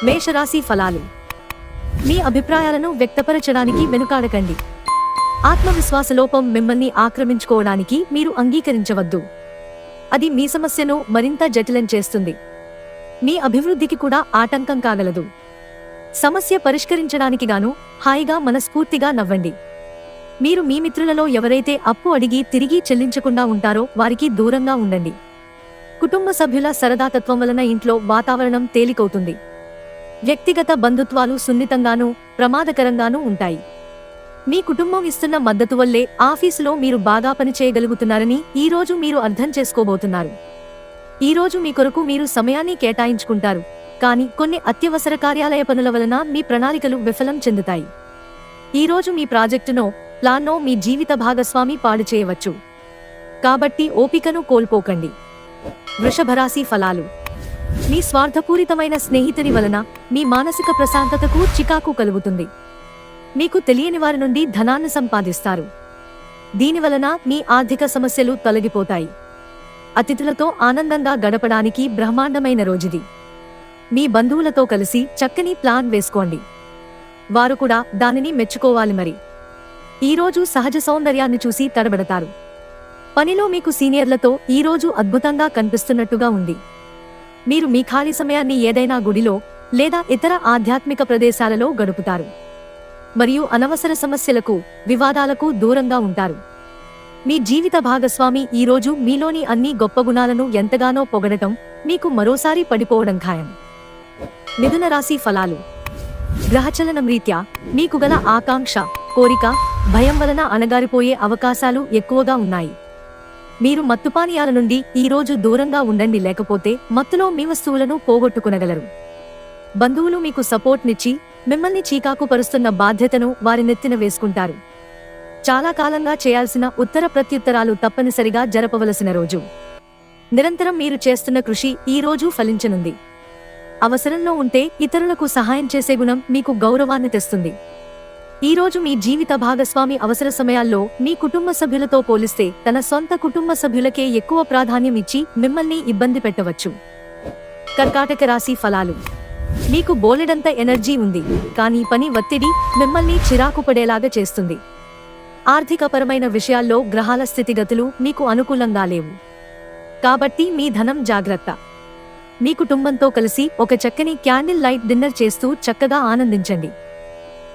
మేషరాశి ఫలాలు. మీ అభిప్రాయాలను వ్యక్తపరచడానికి వెనుకాడకండి. ఆత్మవిశ్వాస లోపం మిమ్మల్ని ఆక్రమించుకోవడానికి మీరు అంగీకరించవద్దు. అది మీ సమస్యను మరింత జటిలం చేస్తుంది. మీ అభివృద్ధికి కూడా ఆటంకం కాగలదు. సమస్య పరిష్కరించడానికి గాను హాయిగా మనస్ఫూర్తిగా నవ్వండి. మీరు మీ మిత్రులలో ఎవరైతే అప్పు అడిగి తిరిగి చెల్లించకుండా ఉంటారో వారికి దూరంగా ఉండండి. కుటుంబ సభ్యుల సరదాతత్వం వలన ఇంట్లో వాతావరణం తేలికవుతుంది. వ్యక్తిగత బంధుత్వాలు సున్నితంగానూ ప్రమాదకరంగానూ ఉంటాయి. మీ కుటుంబం ఇస్తున్న మద్దతు వల్లే ఆఫీసులో మీరు బాగా పనిచేయగలుగుతున్నారని ఈరోజు మీరు అర్థం చేసుకోబోతున్నారు. ఈరోజు మీ కొరకు మీరు సమయాన్ని కేటాయించుకుంటారు, కానీ కొన్ని అత్యవసర కార్యాలయ పనుల వలన మీ ప్రణాళికలు విఫలం చెందుతాయి. ఈరోజు మీ ప్రాజెక్టునో ప్లాన్నో మీ జీవిత భాగస్వామి పాడు చేయవచ్చు. కాబట్టి ఓపికను కోల్పోకండి. వృషభరాశి ఫలాలు. మీ స్వార్థపూరితమైన స్నేహితుని వలన మీ మానసిక ప్రశాంతతకు చికాకు కలుగుతుంది. మీకు తెలియని వారి నుండి ధనాన్ని సంపాదిస్తారు. దీనివలన మీ ఆర్థిక సమస్యలు తొలగిపోతాయి. అతిథులతో ఆనందంగా గడపడానికి బ్రహ్మాండమైన రోజుది. మీ బంధువులతో కలిసి చక్కని ప్లాన్ వేసుకోండి. వారు కూడా దానిని మెచ్చుకోవాలి. మరి ఈరోజు సహజ సౌందర్యాన్ని చూసి తడబడతారు. పనిలో మీకు సీనియర్లతో ఈరోజు అద్భుతంగా కనిపిస్తున్నట్టుగా ఉంది. మీరు మీ ఖాళీ సమయాన్ని ఏదైనా గుడిలో లేదా ఇతర ఆధ్యాత్మిక ప్రదేశాలలో గడుపుతారు. మరియు అనవసర సమస్యలకు, వివాదాలకు దూరంగా ఉంటారు. మీ జీవిత భాగస్వామి ఈరోజు మీలోని అన్ని గొప్ప గుణాలను ఎంతగానో పొగడటం మీకు మరోసారి పడిపోవడం ఖాయం. మిథున రాశి ఫలాలు. గ్రహచలనం రీత్యా మీకు గల ఆకాంక్ష, కోరిక, భయం వలన అణగారిపోయే అవకాశాలు ఎక్కువగా ఉన్నాయి. మీరు మత్తుపానీయాల నుండి ఈరోజు దూరంగా ఉండండి, లేకపోతే మత్తులో మీ వస్తువులను పోగొట్టుకునగలరు. బంధువులు మీకు సపోర్ట్ నిచ్చి మిమ్మల్ని చీకాకు పరుస్తున్న బాధ్యతను వారి నెత్తిన వేసుకుంటారు. చాలా కాలంగా చేయాల్సిన ఉత్తర ప్రత్యుత్తరాలు తప్పనిసరిగా జరపవలసిన రోజు. నిరంతరం మీరు చేస్తున్న కృషి ఈరోజు ఫలించనుంది. అవసరంలో ఉంటే ఇతరులకు సహాయం చేసే గుణం మీకు గౌరవాన్ని తెస్తుంది. ఈరోజు మీ జీవిత భాగస్వామి అవసర సమయాల్లో మీ కుటుంబ సభ్యులతో పోలిస్తే తన సొంత కుటుంబ సభ్యులకే ఎక్కువ ప్రాధాన్యం ఇచ్చి మిమ్మల్ని ఇబ్బంది పెట్టవచ్చు. కర్కాటక రాశి ఫలాలు. మీకు బోలెడంత ఎనర్జీ ఉంది, కానీ పని ఒత్తిడి మిమ్మల్ని చిరాకు పడేలాగా చేస్తుంది. ఆర్థికపరమైన విషయాల్లో గ్రహాల స్థితిగతులు మీకు అనుకూలంగా లేవు. కాబట్టి మీ ధనం జాగ్రత్త. మీ కుటుంబంతో కలిసి ఒక చక్కని క్యాండిల్ లైట్ డిన్నర్ చేస్తూ చక్కగా ఆనందించండి.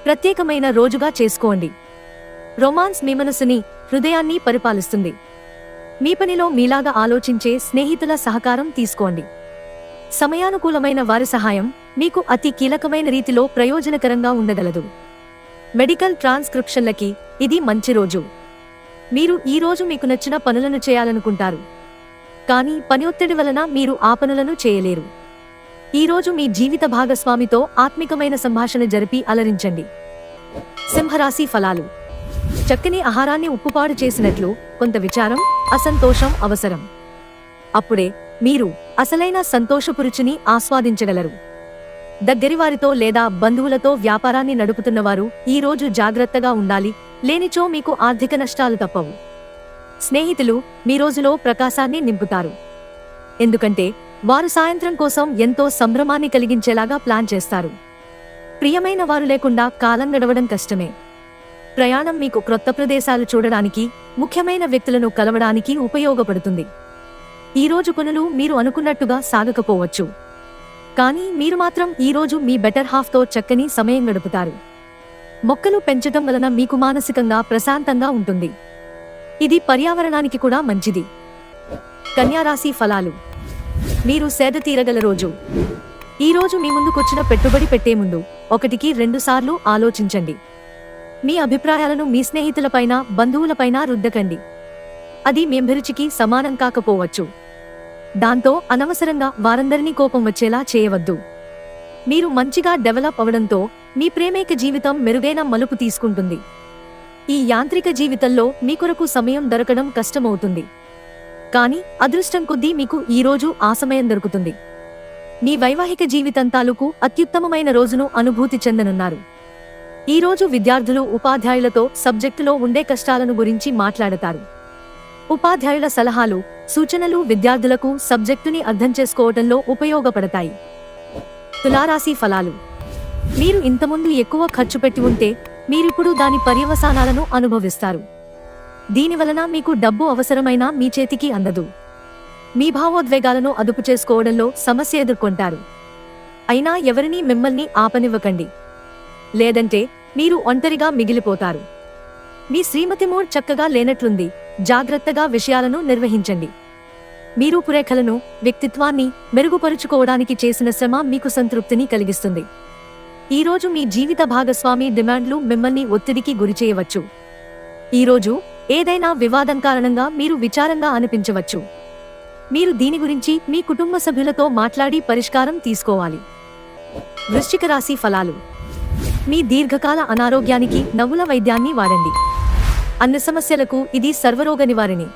ప్రత్యేకమైన రోజుగా చేసుకోండి. రొమాన్స్ మీ మనసుని, హృదయాన్ని పరిపాలిస్తుంది. మీ పనిలో మీలాగా ఆలోచించే స్నేహితుల సహకారం తీసుకోండి. సమయానుకూలమైన వారి సహాయం మీకు అతి కీలకమైన రీతిలో ప్రయోజనకరంగా ఉండగలదు. మెడికల్ ట్రాన్స్క్రిప్షన్లకి ఇది మంచి రోజు. మీరు ఈరోజు మీకు నచ్చిన పనులను చేయాలనుకుంటారు, కానీ పని ఒత్తిడి వలన మీరు ఆ పనులను చేయలేరు. ఈరోజు మీ జీవిత భాగస్వామితో ఆత్మికమైన సంభాషణ జరిపి అలరించండి. సింహరాశి ఫలాలు. చక్కని ఆహారాన్ని ఉప్పుపాడు చేసినట్లు కొంత విచారం, అసంతోషం అవసరం. అప్పుడే మీరు అసలైన సంతోషపు రుచిని ఆస్వాదించగలరు. దగ్గరివారితో లేదా బంధువులతో వ్యాపారాన్ని నడుపుతున్నవారు ఈరోజు జాగ్రత్తగా ఉండాలి, లేనిచో మీకు ఆర్థిక నష్టాలు తప్పవు. స్నేహితులు మీ రోజులో ప్రకాశాన్ని నింపుతారు, ఎందుకంటే వారు సాయంత్రం కోసం ఎంతో సంభ్రమాన్ని కలిగించేలాగా ప్లాన్ చేస్తారు. ప్రియమైన వారు లేకుండా కాలం గడవడం కష్టమే. ప్రయాణం మీకు క్రొత్త ప్రదేశాలు చూడడానికి, ముఖ్యమైన వ్యక్తులను కలవడానికి ఉపయోగపడుతుంది. ఈరోజు పనులు మీరు అనుకున్నట్టుగా సాగకపోవచ్చు, కానీ మీరు మాత్రం ఈరోజు మీ బెటర్ హాఫ్తో చక్కని సమయం గడుపుతారు. మొక్కలు పెంచడం వలన మీకు మానసికంగా ప్రశాంతంగా ఉంటుంది. ఇది పర్యావరణానికి కూడా మంచిది. కన్యారాశి ఫలాలు. మీరు సేద తీరగల రోజు. ఈరోజు మీ ముందుకొచ్చిన పెట్టుబడి పెట్టే ముందు 1-2 సార్లు ఆలోచించండి. మీ అభిప్రాయాలను మీ స్నేహితులపైన, బంధువులపైన రుద్దకండి. అది మీ అభిరుచికి సమానం కాకపోవచ్చు. దాంతో అనవసరంగా వారందరినీ కోపం వచ్చేలా చేయవద్దు. మీరు మంచిగా డెవలప్ అవడంతో మీ ప్రేమైక జీవితం మెరుగైన మలుపు తీసుకుంటుంది. ఈ యాంత్రిక జీవితంలో మీ కొరకు సమయం దొరకడం కష్టమవుతుంది, కానీ అదృష్టం కొద్దీ మీకు ఈరోజు ఆ సమయం దొరుకుతుంది. మీ వైవాహిక జీవితం తాలూకు అత్యుత్తమమైన రోజును అనుభూతి చెందనున్నారు. ఈరోజు విద్యార్థులు ఉపాధ్యాయులతో సబ్జెక్టులో ఉండే కష్టాలను గురించి మాట్లాడతారు. ఉపాధ్యాయుల సలహాలు, సూచనలు విద్యార్థులకు సబ్జెక్టుని అర్థం చేసుకోవటంలో ఉపయోగపడతాయి. తులారాశి ఫలాలు. మీరు ఇంతకుముందు ఎక్కువ ఖర్చు పెట్టి ఉంటే మీరిప్పుడు దాని పర్యవసానాలను అనుభవిస్తారు. దీనివలన మీకు డబ్బు అవసరమైనా మీ చేతికి అందదు. మీ భావోద్వేగాలను అదుపు చేసుకోవడంలో సమస్య ఎదుర్కొంటారు. అయినా ఎవరినీ మిమ్మల్ని ఆపనివ్వకండి, లేదంటే మీరు ఒంటరిగా మిగిలిపోతారు. మీ శ్రీమతి మూడ్ చక్కగా లేనట్లుంది. జాగ్రత్తగా విషయాలను నిర్వహించండి. మీ రూపురేఖలను, వ్యక్తిత్వాన్ని మెరుగుపరుచుకోవడానికి చేసిన శ్రమ మీకు సంతృప్తిని కలిగిస్తుంది. ఈరోజు మీ జీవిత భాగస్వామి డిమాండ్లు మిమ్మల్ని ఒత్తిడికి గురిచేయవచ్చు. ఈరోజు ఏదైనా వివాదం కారణంగా మీరు విచారంగా అనిపించవచ్చు. మీరు దీని గురించి మీ కుటుంబ సభ్యులతో మాట్లాడి పరిష్కారం తీసుకోవాలి. వృశ్చిక రాశి ఫలాలు. మీ దీర్ఘకాల అనారోగ్యానికి నవ్వుల వైద్యాన్ని వాడండి. అన్ని సమస్యలకు ఇది సర్వరోగ నివారిణి.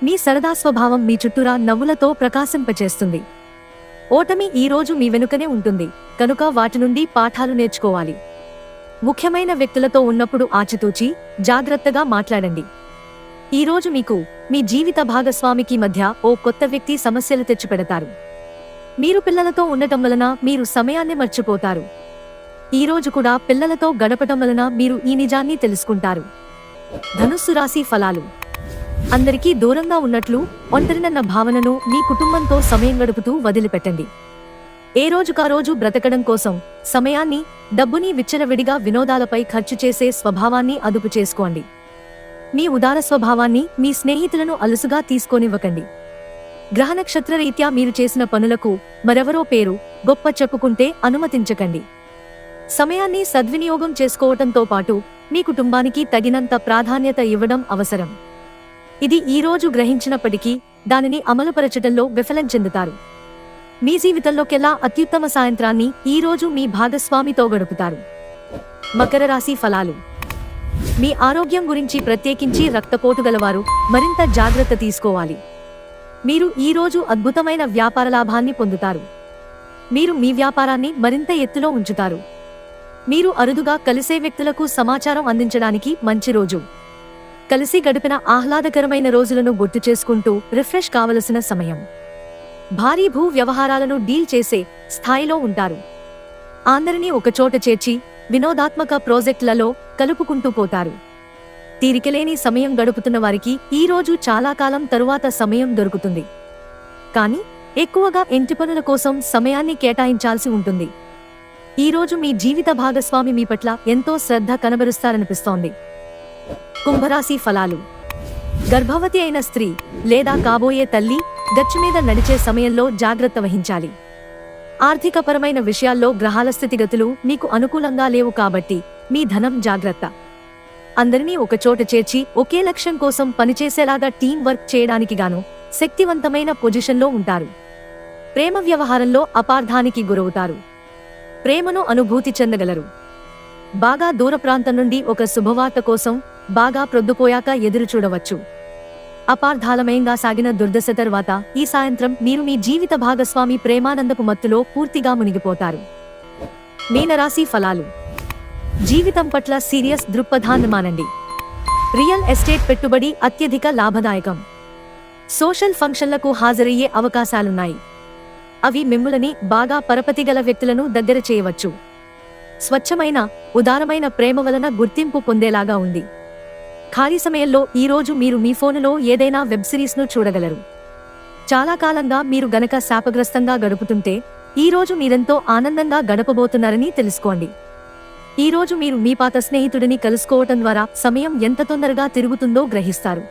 మీ సరదా స్వభావం మీ చుట్టూరా నవ్వులతో ప్రకాశింపచేస్తుంది. ఓటమి ఈ రోజు మీ వెనుకనే ఉంటుంది, కనుక వాటి నుండి పాఠాలు నేర్చుకోవాలి. ముఖ్యమైన వ్యక్తులతో ఉన్నప్పుడు ఆచితూచి జాగ్రత్తగా మాట్లాడండి. ఈరోజు మీకు మీ జీవిత భాగస్వామికి మధ్య ఓ కొత్త వ్యక్తి సమస్యలు తెచ్చిపెడతారు. మీరు పిల్లలతో ఉండటం వలన మీరు సమయాన్ని మర్చిపోతారు. ఈరోజు కూడా పిల్లలతో గడపటం వలన మీరు ఈ నిజాన్ని తెలుసుకుంటారు. ధనుస్సు రాశి ఫలాలు. అందరికీ దూరంగా ఉన్నట్లు ఒంటరినన్న భావనను మీ కుటుంబంతో సమయం గడుపుతూ వదిలిపెట్టండి. ఏ రోజుకా రోజు బ్రతకడం కోసం సమయాన్ని, డబ్బుని విచ్చలవిడిగా వినోదాలపై ఖర్చు చేసే స్వభావాన్ని అదుపు చేసుకోండి. మీ ఉదార స్వభావాన్ని మీ స్నేహితులను అలుసుగా తీసుకోనివ్వకండి. గ్రహ నక్షత్ర రీత్యా మీరు చేసిన పనులకు మరెవరో పేరు, గొప్ప చెప్పుకుంటే అనుమతించకండి. సమయాన్ని సద్వినియోగం చేసుకోవటంతో పాటు మీ కుటుంబానికి తగినంత ప్రాధాన్యత ఇవ్వడం అవసరం. ఇది ఈరోజు గ్రహించినప్పటికీ దానిని అమలుపరచడంలో విఫలం చెందుతారు. మీ జీవితంలోకెల్లా అత్యుత్తమ సాయంత్రాన్ని ఈరోజు మీ భాగస్వామితో గడుపుతారు. మకర రాశి ఫలాలు. మీ ఆరోగ్యం గురించి, ప్రత్యేకించి రక్తపోటు గలవారు మరింత జాగ్రత్త తీసుకోవాలి. మీరు ఈరోజు అద్భుతమైన వ్యాపార లాభాన్ని పొందుతారు. మీరు మీ వ్యాపారాన్ని మరింత ఎత్తులో ఉంచుతారు. మీరు అరుదుగా కలిసే వ్యక్తులకు సమాచారం అందించడానికి మంచి రోజు. కలిసి గడిపిన ఆహ్లాదకరమైన రోజులను గుర్తు చేసుకుంటూ రిఫ్రెష్ కావలసిన సమయం. భారీ భూ వ్యవహారాలను డీల్ చేసే స్థాయిలో ఉంటారు. అందరినీ ఒకచోట చేర్చి వినోదాత్మక ప్రాజెక్టులలో కలుపుకుంటూ పోతారు. తీరికలేని సమయం గడుపుతున్న వారికి ఈరోజు చాలా కాలం తరువాత సమయం దొరుకుతుంది. కానీ ఎక్కువగా ఇంటి పనుల కోసం సమయాన్ని కేటాయించాల్సి ఉంటుంది. ఈరోజు మీ జీవిత భాగస్వామి మీ పట్ల ఎంతో శ్రద్ధ కనబరుస్తారనిపిస్తోంది. కుంభరాశి ఫలాలు. గర్భవతి అయిన స్త్రీ లేదా కాబోయే తల్లి గచ్చు మీద నడిచే సమయంలో జాగ్రత్త వహించాలి. ఆర్థికపరమైన విషయాల్లో గ్రహాల స్థితిగతులు మీకు అనుకూలంగా లేవు కాబట్టి మీ ధనం జాగ్రత్త. అందరినీ ఒకచోట చేర్చి ఒకే లక్ష్యం కోసం పనిచేసేలాగా టీం వర్క్ చేయడానికి గాను శక్తివంతమైన పొజిషన్లో ఉంటారు. ప్రేమ వ్యవహారంలో అపార్థానికి గురవుతారు. ప్రేమను అనుభూతి చెందగలరు. బాగా దూర ప్రాంతం నుండి ఒక శుభవార్త కోసం బాగా ప్రొద్దుపోయాక ఎదురు చూడవచ్చు. అపార్థాలమయంగా సాగిన దుర్దశ తర్వాత ఈ సాయంత్రం మీరు మీ జీవిత భాగస్వామి ప్రేమానందపు మత్తులో పూర్తిగా మునిగిపోతారు. మీనరాశి ఫలాలు. జీవితం పట్ల సీరియస్ దృక్పథాన్ని మానండి. రియల్ ఎస్టేట్ పెట్టుబడి అత్యధిక లాభదాయకం. సోషల్ ఫంక్షన్లకు హాజరయ్యే అవకాశాలున్నాయి. అవి మిమ్ములని బాగా పరపతిగల వ్యక్తులను దగ్గర చేయవచ్చు. స్వచ్ఛమైన, ఉదారమైన ప్రేమ వలన గుర్తింపు పొందేలాగా ఉంది. ఖాళీ సమయంలో ఈరోజు మీరు మీ ఫోనులో ఏదైనా వెబ్ సిరీస్ను చూడగలరు. చాలా కాలంగా మీరు గనక శాపగ్రస్తంగా గడుపుతుంటే ఈరోజు మీరెంతో ఆనందంగా గడపబోతున్నారని తెలుసుకోండి. ఈరోజు మీరు మీ పాత స్నేహితుడిని కలుసుకోవటం ద్వారా సమయం ఎంత తొందరగా తిరుగుతుందో గ్రహిస్తారు.